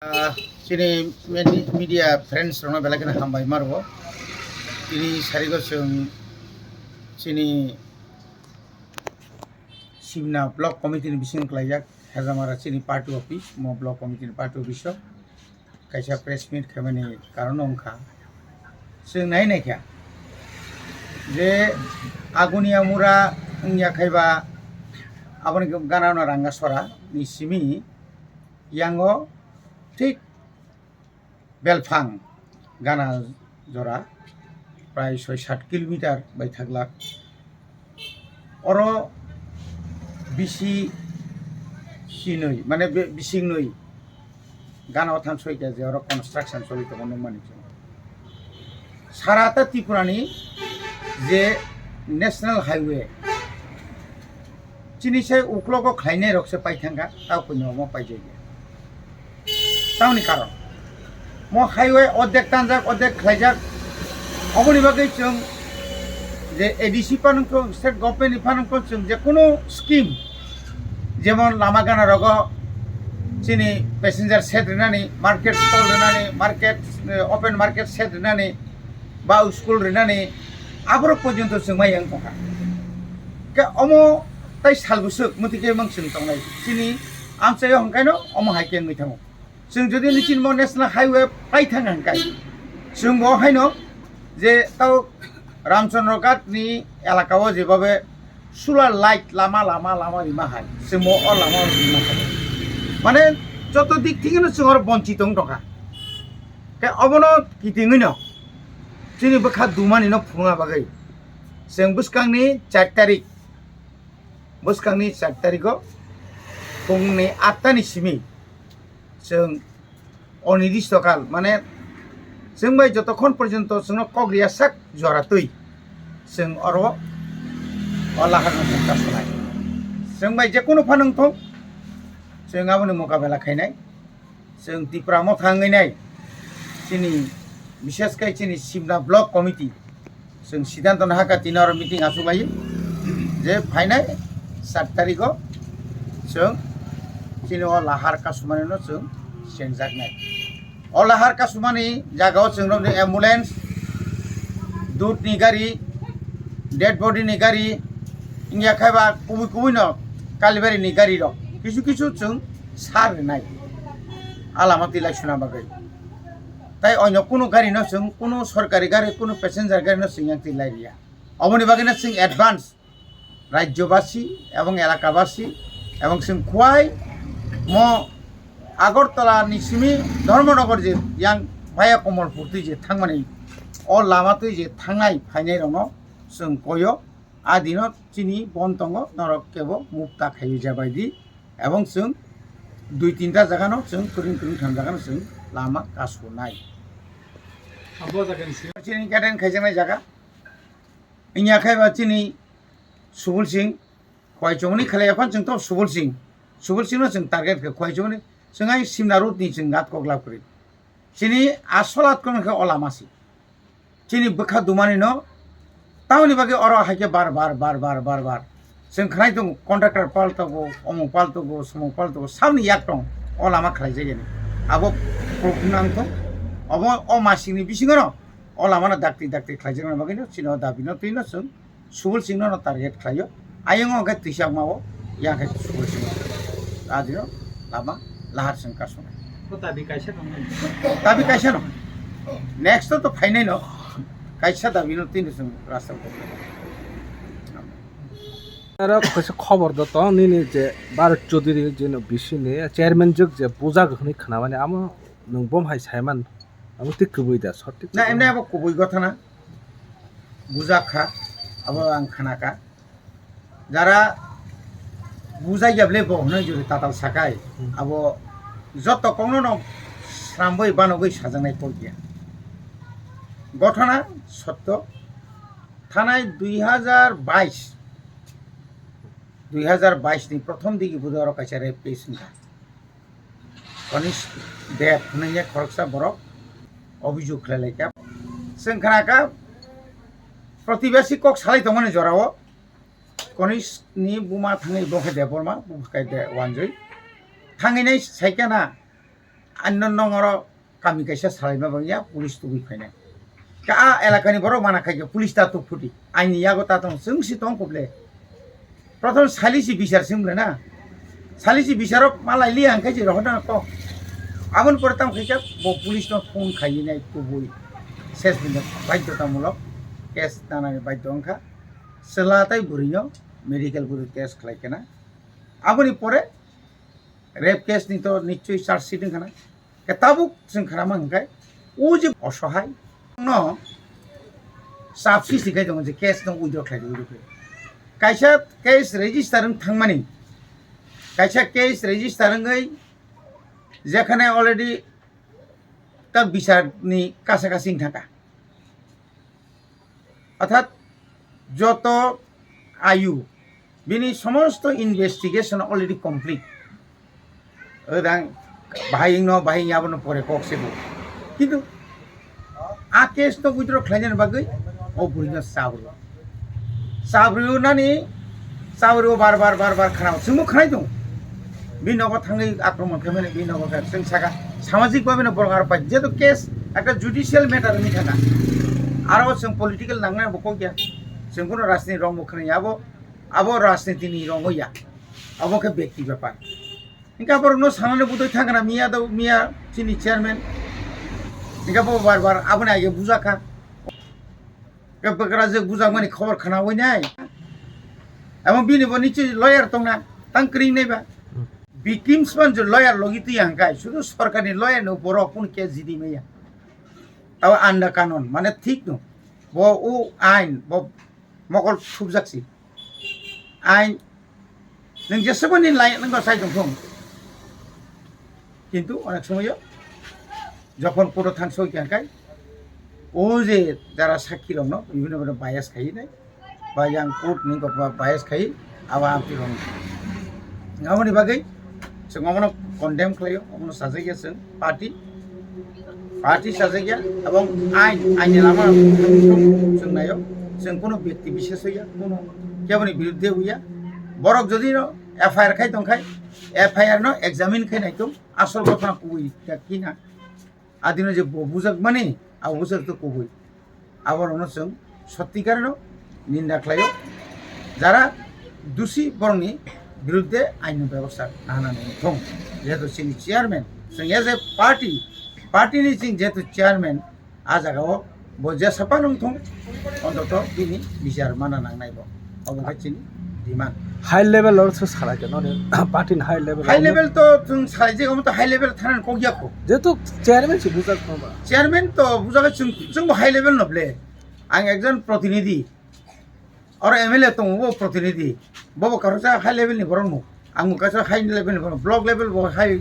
Sini media friends rona bela kena hambai marbo. Ini sarigo sini Simna block committee ni bising kelajak Hezamara sini party office mo block committee ni party office kaisa press meet kemani karon ongka sing nai kya je agunia mura nya khaiba aboni gana na ranga sora ni simi yango ঠিক বেলফাং গানা জরা প্রায় ৬-৭ kilometre by থাকলা or BC সিনই মানে বিসিং নই গানা অথান সইকা যে or construction চলিত অনুমানিক সারাটা ত্রিপুরানি যে ন্যাশনাল হাইওয়ে চিনিসাই উকলক খাইনাই রকসে পাইথাঙ্গা তাও কইনো পাইজাই তাওনি কারণ মো হাইওয়ে অর্ধেক টানজাক অর্ধেক খাইজাক অবনি বাকি जों যে এডিসি পানক স্টেট গভর্নমেন্ট পানক जों যে কোনো স্কিম যেমন লামা গানা রগ চিনি প্যাসেঞ্জার সেট রেনানি মার্কেট স্টল রেনানি মার্কেট ওপেন মার্কেট সেট রেনানি বা স্কুল রেনানি আবর পর্যন্ত जों মাইয়াং থকা কে অমো তাই সালবুসুক মতিকে মংসিং তংনাই চিনি আমসাই হংকাইনো অমো হাইকেন মিথামো जों যদি নিচিন ন্যাশনাল হাইওয়ে পাইথাঙ্গাंखाय जों বহাইনো যে তাও রামচন্দ্র ঘাটনি এলাকাও যেভাবে সোলার লাইট লামা লামা লামা রিমা হাই जों অ লামা রিমা হাই মানে যত দিক থেকে जों বঞ্চিত টকা কে অবন কিতিংইন जोंनि বখা দুমানিনো ফুঙা বাগै जों বুসকাংনি 4 তারিখ বুসকাংনি 4 তারিখও ফুংনি 8টাनि सिमि जों अनिर्दिष्टकाल माने जों बाय जतक्षण पर्यन्त जोंनो कग्रिया साक जरातै जों अर अलाहारनो कासुनाय जों बाय जेकुनु फानंथं जों आबोनो मुकाबेला खायनाय जों तिप्रा मथा ngैनाय चिनि बिशेषकै चिनि सिमना ब्लक कमिटि जों सिद्धान्त नाहाका तिनार मिटिं आसुबाय जे फाइनाय 7 तारिखआव जों चिनि अलाहार कासुमानिनो जों सेंजाकनाय अलाहार कासुमानि जागाव जोंनो एम्बुलेंस दूधनि गारि डेड बडिनि गारि इंया खायबा कुबुइ कुबुइनो कालिबारिनि गारि दं किछु किछु जों सारनाय आलामाति लाइसुना बागै ताई अन्य कोनो गारिनो जों कोनो सरकारि गारि कोनो प्यासेंजार गारिनो जों यांति लाइरिया अबनि बागैनो जों एडभान्स राज्यबासी एवं एलाकाबासी एवं जों खवाइ मो আগরতলা নিসিমি ধর্মনগর যে ইয়াং ভায়া কমলপুর তুই যে থাংমানি অ লামা তুই যে থাঙাই ফাইনাই রङ जों কয় আদিন চিনি বন্তঙ্গ নরক কেব মুক্তা খাই যাবাইদি এবং जों 2-3টা জায়গানো जों কুরিং কুরিং থাম জায়গানো जों লামা কাসুনাই আবো জায়গানি চিনি কাটেন খাইজানাই জায়গা ইয়া খাইবা চিনি সুবুল সিং খয়চমনি খালায়াফান जों তো সুবুল সিংनो जों टार्गेट खयचमनि जोंहाय सिमना रुटनि जों गात कग्लापुरि चिनि आसलात कोनखौ अलामासि चिनि बखा दुमानिनो तावनि बागे अर हाके बार जों खनाय दं कन्ट्राक्टर पाल्टगो अमु पाल्टगो समु पाल्टगो सामनि याक दं अलामा खलाय जायनि आबो प्रफुनांखौ अब अ मासिनि बिसिङनो अलामाना दाक्ति खलायजों बागैनो चिनो दाबिनो तिनो जों सुबुल सिंनो टार्गेट खलायो आयंग गे तिसाक मावो याके सुबुल सिं आदिनो लामा लाहार जों कासुनाय दाबि कायसा न नेक्स्ट तो फाइनाय न कायसा दाबिनो तिनो जों रास्ता आरो कैसे खबर द त निनि जे भारत चौधरी जे बिसिनि चेयरमैन जग जे पूजा गखनि खाना माने आम नों बम हाय सायमान आम ति कबुइ दा सटिक ना एमने अब कबुइ गथाना बुजा खा अब आं खानाका যারা বুঝাই যাবলে বহনই জুরি তাতাল সাকাই আবো যত কোনো শ্রামবই বানগই সাজানাই পড়িয়া ঘটনা সত্য থানায় 2022 নি প্রথম দিকে বুধবার কাছারে পেছনা কনিষ্ঠ দেব নইয়া খরকসা বড় অভিযোগ খেলাইকা जोंखानाका প্রতিবেশী কক সালাই তমনে জরাও कनिष्ठनि बुमा थाङै बखाय दे बरमा बुखाय दे वानजै थाङैनाय साइकेना अन्य नंगरो kami kaisa salai ba ya pulis tu bikhane ka elakani boro mana khai pulis ta tu futi aini yago ta tong sung si tong koble prothom salisi bisar simle na salisi bisarok malai li angkai ji rohna ko amon portam khaika bo pulis no phone khai nai tu boi ses bin baidyotamulok case tanani baidyo selatai burino medical buru case khlai kana aboni pore rape case ni to nichoi charge sheet kana ketabuk जों खालामो ओंखाय ओ जे असहाय न साबसि सिखाय दं जे case दं withdraw खालाय withdraw कायसा case रेजिस्टारन थांमानि कायसा case रेजिस्टारङै जेखाने already ता बिचारनि काछाकाछि थाका अर्थात যত आयु बिनि समस्त इनभेस्टिगेशन अलरेडी कमप्लीट ओदां bahing no bahing ya bono pore kok sebo kintu a case to withdraw khlainen bagai o burino sabru nani sabru bar bar khana sumu khanai dong binogo thangai akromon khamene binogo ka sing saka samajik bhabe no borgar pai je to case ekta judicial matter ni thaka aro sing political nangna boko gya sing kono rajniti rong mukhrani abo rajniti ni rong ya abo ke ব্যক্তি ব্যাপার इनका पर no सामने बुद्धि थांगना मिया दो मिया चिनी chairman इनका पर बार आपने आगे बुझा का कब बकरा जे बुझा माने खबर खाना होई नाय एवं बिनि बनि छि लॉयर तंगना तंक्रिं नै बा विक्टिम्स बन जो लॉयर लगिति हंगाय शुधु सरकारनि लॉयर नो बरो कोन के जिदि मैया अब आन्डा कानून माने ठीक नो बो ओ आइन बो मकल सुबजाक्सि आइन नों जेसेबांनि लाय नों साइ दं কিন্তু অনেক সময় যখন পুরো থাংসই কাঙ্কাই ও যে যারা সাক্ষী রং বিভিন্ন বিভিন্ন বায়াস খাই নাই বা ইয়াং কোর্ট নি গপা বায়াস খাই আবা আপনি রং গামনি বাগै जों আমনো কন্ডেম খাইও আমনো সাজাই গেছে পার্টি সাজাই গিয়া এবং আইনি লামা जों নাইও जों কোনো ব্যক্তি বিশেষ হইয়া কোনো কেবনি বিরুদ্ধে হইয়া বরক যদি এফআইআর খাই দংখাই एफआईआर नो एग्जामिन खाई नायतो आसल घटना कुबुई किना आदिनो जे बुझक माने आ बुझक तो कुबुई आबार उनाव जों सत्यिकार नो निंदा खालायो जारा दोषी बरंनि बिरुद्धे आइन व्यवस्था लानानै दं जेहेतु जोंनि चेयारमेन जों एज ए पार्टीनि जों जेहेतु चेयारमेन आ जागाव बजे साफा नंथं अन्तत बिनि बिचार माना नांनायबो अबखायथिनि डिमान्ड हाई लेवल और से सारा के नोने पार्टी हाई लेवल तो तुम सारे जगह में तो हाई लेवल थाना को गया को जे तो चेयरमैन से बुझा कोबा चेयरमैन तो बुझा के जों हाई लेवल नबले आं एकजन प्रतिनिधि और एमएलए तो वो प्रतिनिधि बबो करसा हाई लेवल नि बरन आं मुकासा हाई लेवल नि बरन ब्लॉक लेवल वो हाई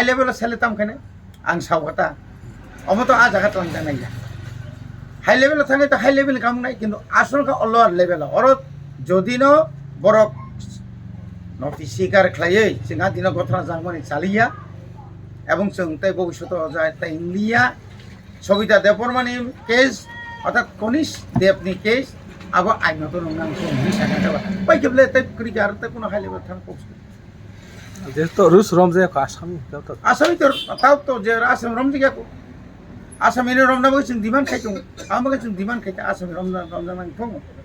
लेवल सेले ताम कने आं सावगता अब तो आ जगह तंग जानाय हाई लेवल थांगे तो हाई लेवल काम नाय किंतु आसल का लोअर लेवल और जदिनो बरक नथि स्वीकार खालायै जोंहा दिनाव घटना जांगमानि चालिया एवं जों तै भबिष्यतआव जाहाथे इंडिया सबिता देवबर्मानि केस अर्थात कनिष देवनि केस अब आइनत नंगां जों सागा बै केबले तै क्रिकार तै कोनो हाई लेवल थां पक्ष जे तो रुस रमजे को आसामी तो ताव तो जे आसाम रमजे गको आसामी रमना बो जों डिमान्ड खाइतो आमबो जों डिमान्ड खाइता आसामी रमना नां दं